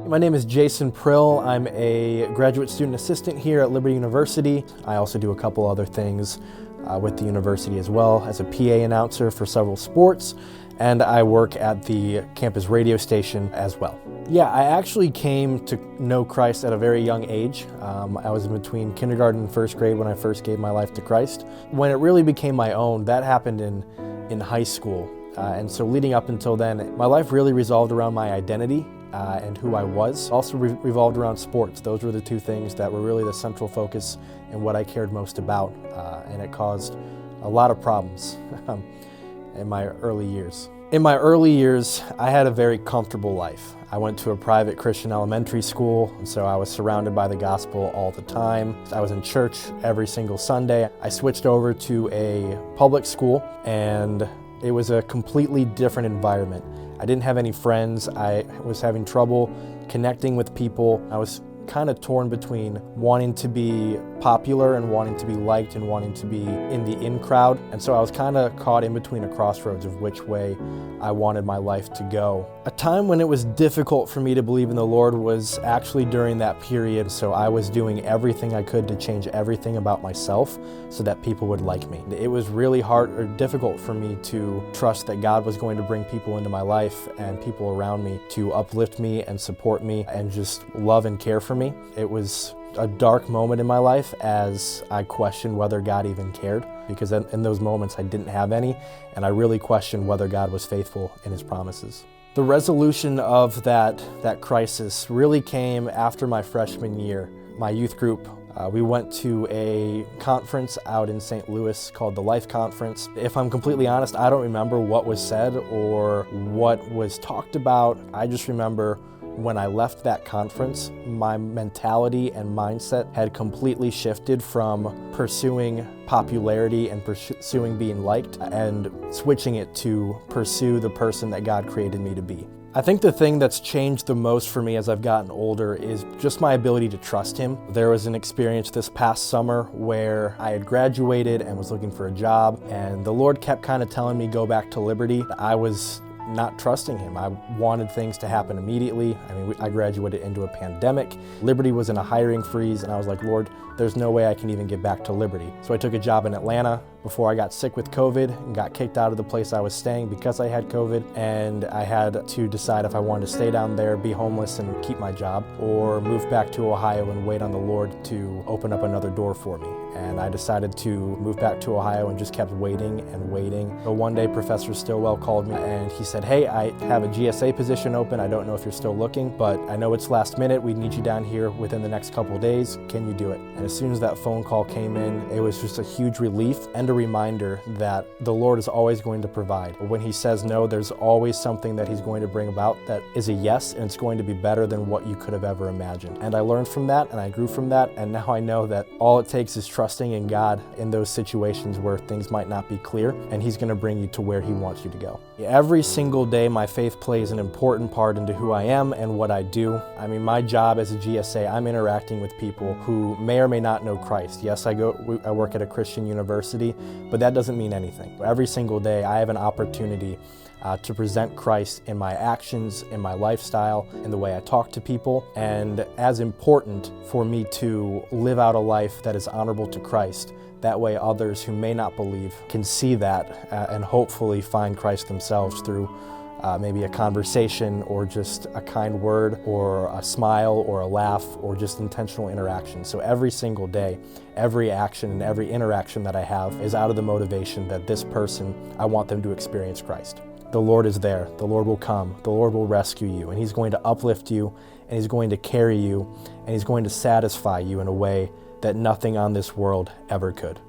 My name is Jason Prill. I'm a graduate student assistant here at Liberty University. I also do a couple other things with the university as well as a PA announcer for several sports, and I work at the campus radio station as well. Yeah, I actually came to know Christ at a very young age. I was in between kindergarten and first grade when I first gave my life to Christ. When it really became my own, that happened in high school. And so leading up until then, my life really revolved around my identity and who I was. Also revolved around sports. Those were the two things that were really the central focus and what I cared most about. And it caused a lot of problems in my early years. In my early years, I had a very comfortable life. I went to a private Christian elementary school, so I was surrounded by the gospel all the time. I was in church every single Sunday. I switched over to a public school, and it was a completely different environment. I didn't have any friends. I was having trouble connecting with people. I was kind of torn between wanting to be popular and wanting to be liked and wanting to be in the in crowd. And so I was kind of caught in between a crossroads of which way I wanted my life to go. A time when it was difficult for me to believe in the Lord was actually during that period. So I was doing everything I could to change everything about myself so that people would like me. It was really hard or difficult for me to trust that God was going to bring people into my life and people around me to uplift me and support me and just love and care for me. It was a dark moment in my life as I questioned whether God even cared, because in those moments I didn't have any, and I really questioned whether God was faithful in His promises. The resolution of that crisis really came after my freshman year. My youth group, we went to a conference out in St. Louis called the Life Conference. If I'm completely honest, I don't remember what was said or what was talked about. I just remember when I left that conference, my mentality and mindset had completely shifted from pursuing popularity and pursuing being liked and switching it to pursue the person that God created me to be. I think the thing that's changed the most for me as I've gotten older is just my ability to trust Him. There was an experience this past summer where I had graduated and was looking for a job, and the Lord kept kind of telling me go back to Liberty. I was not trusting Him. I wanted things to happen immediately. I mean, I graduated into a pandemic. Liberty was in a hiring freeze, and I was like, Lord, there's no way I can even get back to Liberty. So I took a job in Atlanta before I got sick with COVID and got kicked out of the place I was staying because I had COVID, and I had to decide if I wanted to stay down there, be homeless, and keep my job, or move back to Ohio and wait on the Lord to open up another door for me. And I decided to move back to Ohio and just kept waiting and waiting. But one day, Professor Stillwell called me and he said, hey, I have a GSA position open. I don't know if you're still looking, but I know it's last minute. We need you down here within the next couple of days. Can you do it? And as soon as that phone call came in, it was just a huge relief and a reminder that the Lord is always going to provide. When He says no, there's always something that He's going to bring about that is a yes, and it's going to be better than what you could have ever imagined. And I learned from that, and I grew from that, and now I know that all it takes is trusting in God in those situations where things might not be clear, and He's going to bring you to where He wants you to go. Every single day, my faith plays an important part into who I am and what I do. I mean, my job as a GSA, I'm interacting with people who may or may not know Christ. Yes, I work at a Christian university, but that doesn't mean anything. Every single day, I have an opportunity to present Christ in my actions, in my lifestyle, in the way I talk to people, and as important for me to live out a life that is honorable to Christ. That way others who may not believe can see that and hopefully find Christ themselves through maybe a conversation or just a kind word or a smile or a laugh or just intentional interaction. So every single day, every action and every interaction that I have is out of the motivation that this person, I want them to experience Christ. The Lord is there. The Lord will come. The Lord will rescue you, and He's going to uplift you, and He's going to carry you, and He's going to satisfy you in a way that nothing on this world ever could.